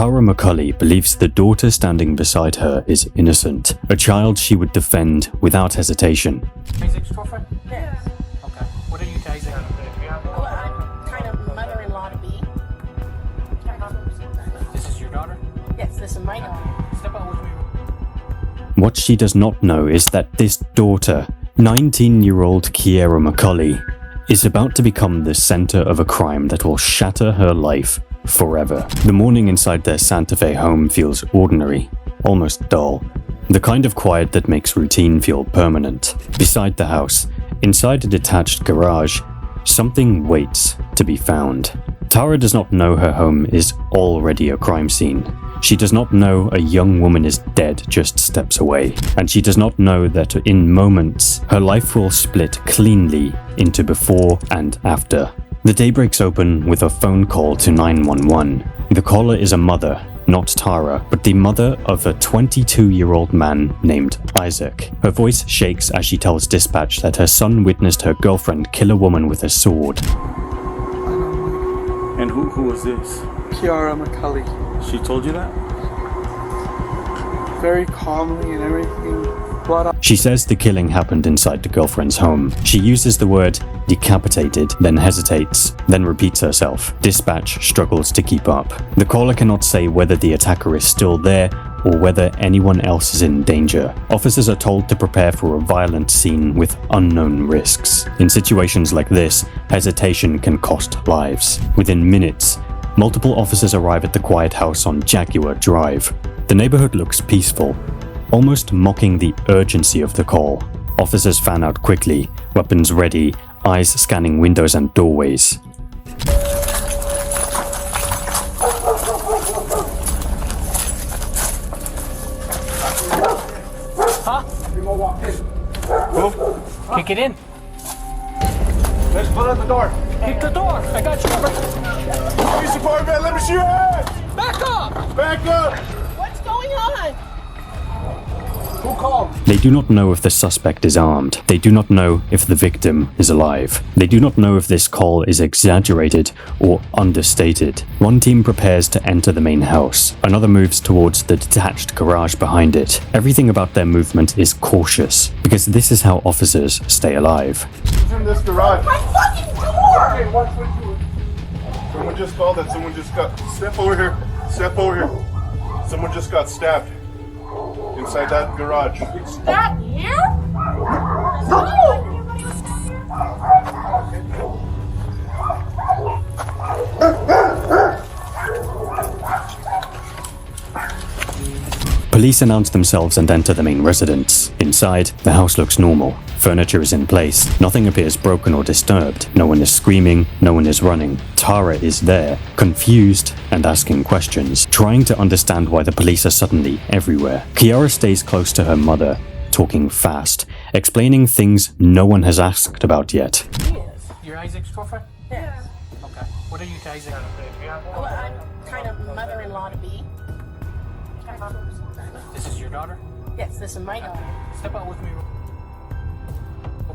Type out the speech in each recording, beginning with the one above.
Kiara McCulley believes the daughter standing beside her is innocent, a child she would defend without hesitation. Isaac's girlfriend? Yes. Okay. What are you to Isaac? Well, I'm kind of mother-in-law to be. This is your daughter? Yes, this is my daughter. Step out with me. What she does not know is that this daughter, 19-year-old Kiara McCulley, is about to become the center of a crime that will shatter her life forever. The morning inside their Santa Fe home feels ordinary, almost dull. The kind of quiet that makes routine feel permanent. Beside the house, inside a detached garage, something waits to be found. Tara does not know her home is already a crime scene. She does not know a young woman is dead just steps away. And she does not know that in moments, her life will split cleanly into before and after. The day breaks open with a phone call to 911. The caller is a mother, not Tara, but the mother of a 22-year-old man named Isaac. Her voice shakes as she tells dispatch that her son witnessed her girlfriend kill a woman with a sword. And who was this? Kiara McCulley. She told you that? Very calmly and everything. She says the killing happened inside the girlfriend's home. She uses the word decapitated, then hesitates, then repeats herself. Dispatch struggles to keep up. The caller cannot say whether the attacker is still there or whether anyone else is in danger. Officers are told to prepare for a violent scene with unknown risks. In situations like this, hesitation can cost lives. Within minutes, multiple officers arrive at the quiet house on Jaguar Drive. The neighborhood looks peaceful, almost mocking the urgency of the call. Officers fan out quickly, weapons ready, eyes scanning windows and doorways. Huh? Kick it in. Let's put on the door. Kick the door. I got you covered. Police department, let me see your hands. Back up. Back up. What's going on? Who called? They do not know if the suspect is armed. They do not know if the victim is alive. They do not know if this call is exaggerated or understated. One team prepares to enter the main house. Another moves towards the detached garage behind it. Everything about their movement is cautious, because this is how officers stay alive. Who's in this garage? My fucking door! Okay, watch what you. Someone just called that someone just got. Step over here. Step over here. Someone just got stabbed. Inside that garage. That here? Police announce themselves and enter the main residence. Inside, the house looks normal. Furniture is in place. Nothing appears broken or disturbed. No one is screaming. No one is running. Tara is there, confused and asking questions, trying to understand why the police are suddenly everywhere. Kiara stays close to her mother, talking fast, explaining things no one has asked about yet. You're Isaac's girlfriend? Yes. Okay. What are you to Isaac? Well, I'm kind of mother-in-law to be. This is your daughter? Yes, this is my daughter. Step out with me real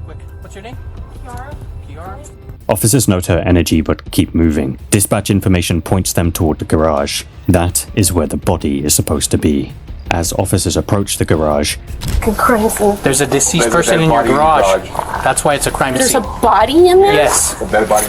quick. What's your name? Kiara? Kiara? Officers note her energy but keep moving. Dispatch information points them toward the garage. That is where the body is supposed to be. As officers approach the garage, Crazy. There's a deceased person in your garage. That's why it's a crime There's scene. a body in there? Yes.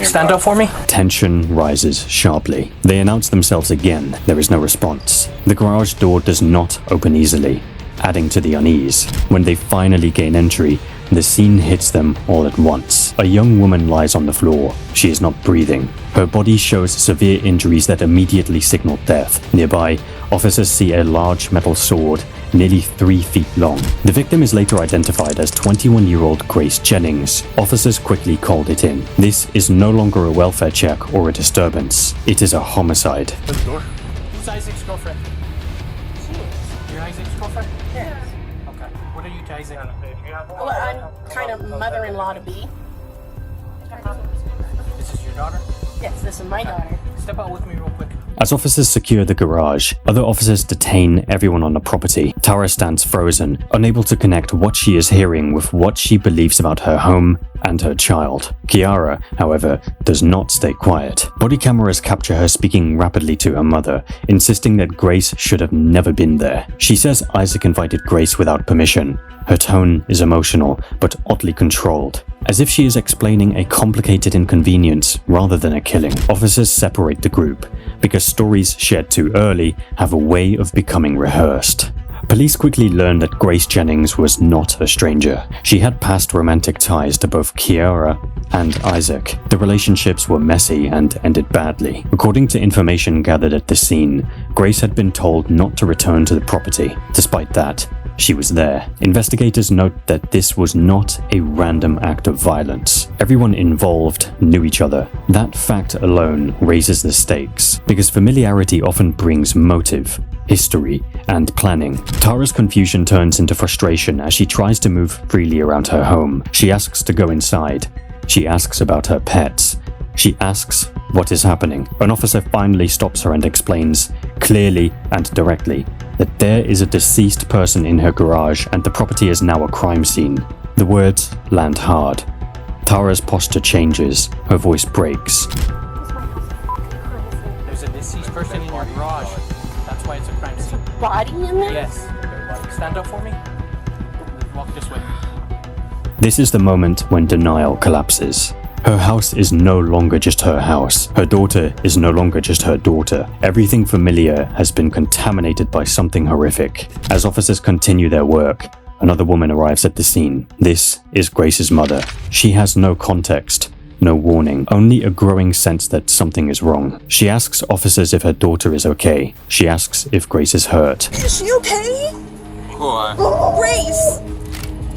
Stand up for me. tension rises sharply. They announce themselves again. There is no response. The garage door does not open easily, adding to the unease. When they finally gain entry, the scene hits them all at once. A young woman lies on the floor. She is not breathing. Her body shows severe injuries that immediately signal death. Nearby, officers see a large metal sword, nearly 3 feet long. The victim is later identified as 21-year-old Grace Jennings. Officers quickly called it in. This is no longer a welfare check or a disturbance. It is a homicide. Who's Isaac's girlfriend? You're Isaac's girlfriend? Yes. Okay. What are you to Isaac? Well, I'm kind of mother-in-law to be. This This is your daughter? Yes, this is my daughter. Step out with me real quick. As officers secure the garage, other officers detain everyone on the property. Tara stands frozen, unable to connect what she is hearing with what she believes about her home and her child. Kiara, however, does not stay quiet. Body cameras capture her speaking rapidly to her mother, insisting that Grace should have never been there. She says Isaac invited Grace without permission. Her tone is emotional, but oddly controlled, as if she is explaining a complicated inconvenience rather than a killing. Officers separate the group, because stories shared too early have a way of becoming rehearsed. Police quickly learn that Grace Jennings was not a stranger. She had past romantic ties to both Kiara and Isaac. The relationships were messy and ended badly. According to information gathered at the scene, Grace had been told not to return to the property. Despite that, she was there. Investigators note that this was not a random act of violence. Everyone involved knew each other. That fact alone raises the stakes, because familiarity often brings motive, history, and planning. Tara's confusion turns into frustration as she tries to move freely around her home. She asks to go inside. She asks about her pets. She asks what is happening. An officer finally stops her and explains, clearly and directly, that there is a deceased person in her garage and the property is now a crime scene. The words land hard. Tara's posture changes. Her voice breaks. There's a deceased person in your garage. That's why it's a crime scene. Body in there? Yes. Stand up for me. Walk this way. This is the moment when denial collapses. Her house is no longer just her house. Her daughter is no longer just her daughter. Everything familiar has been contaminated by something horrific. As officers continue their work, another woman arrives at the scene. This is Grace's mother. She has no context, no warning, only a growing sense that something is wrong. She asks officers if her daughter is okay. She asks if Grace is hurt. Is she okay? Grace!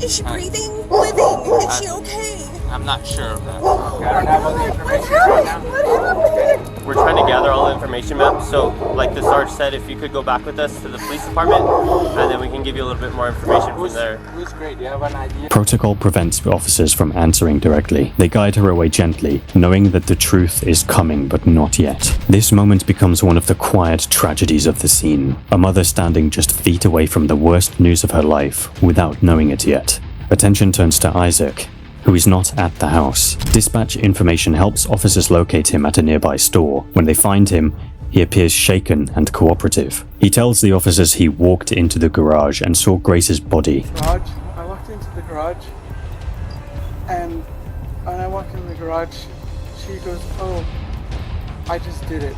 Is she breathing? Living? Is she okay? I'm not sure of that. I don't have all the information right now. We're trying to gather all the information, ma'am. So, like the Sarge said, if you could go back with us to the police department, and then we can give you a little bit more information from there. Who's great? Do you have an idea? Protocol prevents officers from answering directly. They guide her away gently, knowing that the truth is coming but not yet. This moment becomes one of the quiet tragedies of the scene. A mother standing just feet away from the worst news of her life without knowing it yet. Attention turns to Isaac, who is not at the house. Dispatch information helps officers locate him at a nearby store. When they find him, he appears shaken and cooperative. He tells the officers he walked into the garage and saw Grace's body. I walked into the garage, and when I walked into the garage, she goes, "Oh, I just did it."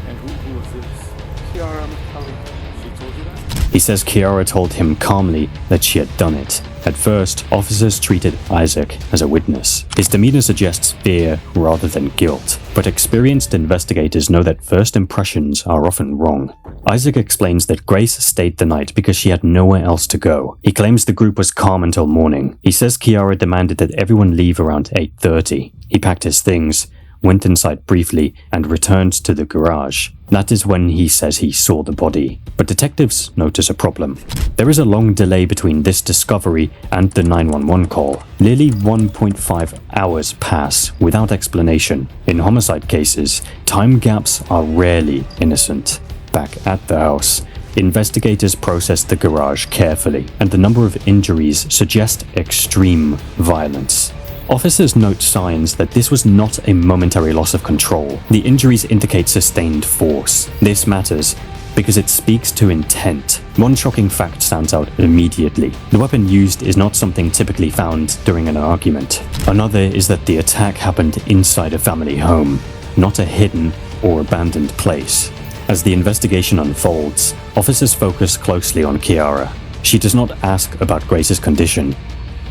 And who was this? Kiara McCulley. She told you that? He says Kiara told him calmly that she had done it. At first, officers treated Isaac as a witness. His demeanor suggests fear rather than guilt, but experienced investigators know that first impressions are often wrong. Isaac explains that Grace stayed the night because she had nowhere else to go. He claims the group was calm until morning. He says Kiara demanded that everyone leave around 8:30. He packed his things, went inside briefly, and returned to the garage. That is when he says he saw the body. But detectives notice a problem. There is a long delay between this discovery and the 911 call. Nearly 1.5 hours pass without explanation. In homicide cases, time gaps are rarely innocent. Back at the house, investigators process the garage carefully, and the number of injuries suggest extreme violence. Officers note signs that this was not a momentary loss of control. The injuries indicate sustained force. This matters because it speaks to intent. One shocking fact stands out immediately. The weapon used is not something typically found during an argument. Another is that the attack happened inside a family home, not a hidden or abandoned place. As the investigation unfolds, officers focus closely on Kiara. She does not ask about Grace's condition.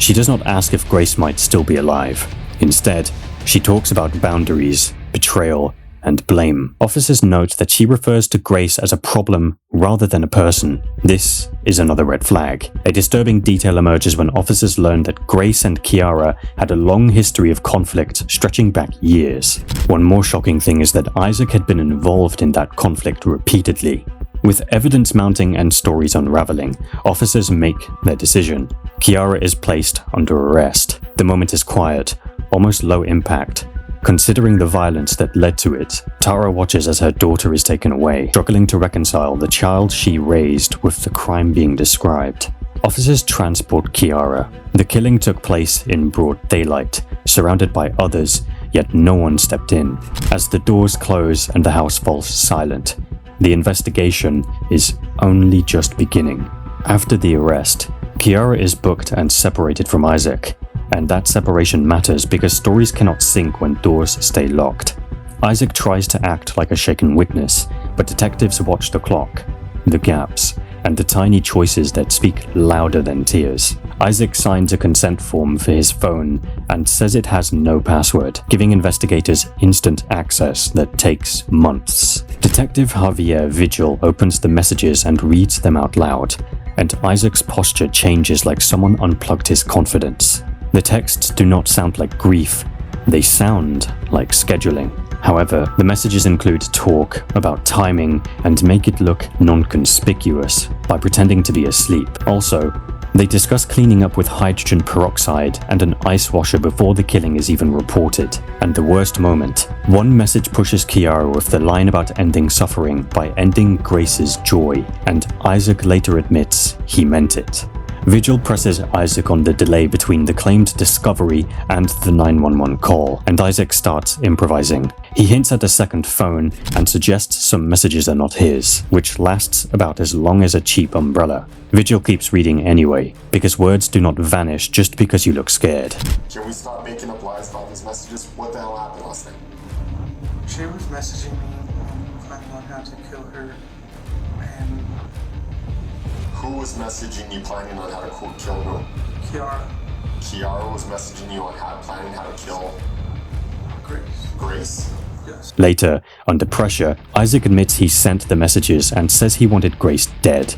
She does not ask if Grace might still be alive. Instead, she talks about boundaries, betrayal, and blame. Officers note that she refers to Grace as a problem rather than a person. This is another red flag. A disturbing detail emerges when officers learn that Grace and Kiara had a long history of conflict stretching back years. One more shocking thing is that Isaac had been involved in that conflict repeatedly. With evidence mounting and stories unraveling, officers make their decision. Kiara is placed under arrest. The moment is quiet. almost low impact. Considering the violence that led to it, Tara watches as her daughter is taken away, struggling to reconcile the child she raised with the crime being described. Officers transport Kiara. The killing took place in broad daylight, surrounded by others, yet no one stepped in. As the doors close and the house falls silent, the investigation is only just beginning. After the arrest, Kiara is booked and separated from Isaac. And that separation matters because stories cannot sync when doors stay locked. Isaac tries to act like a shaken witness, but detectives watch the clock, the gaps, and the tiny choices that speak louder than tears. Isaac signs a consent form for his phone and says it has no password, giving investigators instant access that takes months. Detective Javier Vigil opens the messages and reads them out loud, and Isaac's posture changes like someone unplugged his confidence. The texts do not sound like grief, they sound like scheduling. However, the messages include talk about timing and make it look non-conspicuous by pretending to be asleep. Also, they discuss cleaning up with hydrogen peroxide and an ice washer before the killing is even reported. And the worst moment, one message pushes Kiara with the line about ending suffering by ending Grace's joy, and Isaac later admits he meant it. Vigil presses Isaac on the delay between the claimed discovery and the 911 call, and Isaac starts improvising. He hints at a second phone and suggests some messages are not his, which lasts about as long as a cheap umbrella. Vigil keeps reading anyway, because words do not vanish just because you look scared. Can we stop making up lies about these messages? What the hell happened last night? She was messaging me, planning on how to kill her, and Who was messaging you planning on how to kill who? Kiara, Kiara was messaging you on planning how to kill Grace. Grace? Yes. Later, under pressure, Isaac admits he sent the messages and says he wanted Grace dead,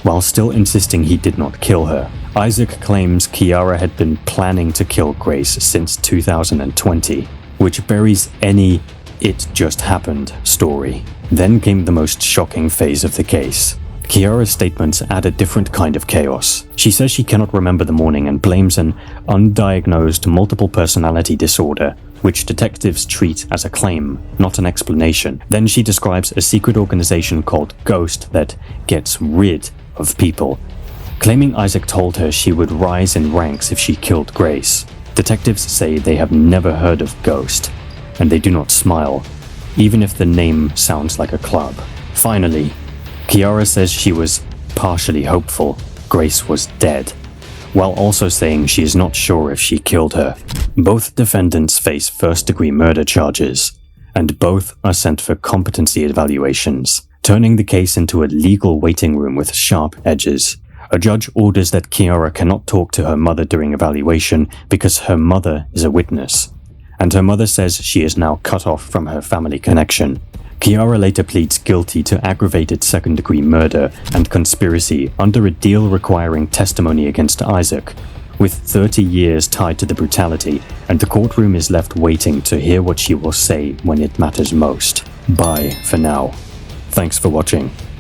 while still insisting he did not kill her. Isaac claims Kiara had been planning to kill Grace since 2020, which buries any "it just happened" story. Then came the most shocking phase of the case. Kiara's statements add a different kind of chaos. She says she cannot remember the morning and blames an undiagnosed multiple personality disorder, which detectives treat as a claim, not an explanation. Then she describes a secret organization called Ghost that gets rid of people, claiming Isaac told her she would rise in ranks if she killed Grace. Detectives say they have never heard of Ghost, and they do not smile, even if the name sounds like a club. Finally, Kiara says she was partially hopeful Grace was dead, while also saying she is not sure if she killed her. Both defendants face first-degree murder charges, and both are sent for competency evaluations, turning the case into a legal waiting room with sharp edges. A judge orders that Kiara cannot talk to her mother during evaluation because her mother is a witness, and her mother says she is now cut off from her family connection. Kiara later pleads guilty to aggravated second-degree murder and conspiracy under a deal requiring testimony against Isaac, with 30 years tied to the brutality, and the courtroom is left waiting to hear what she will say when it matters most. Bye for now. Thanks for watching.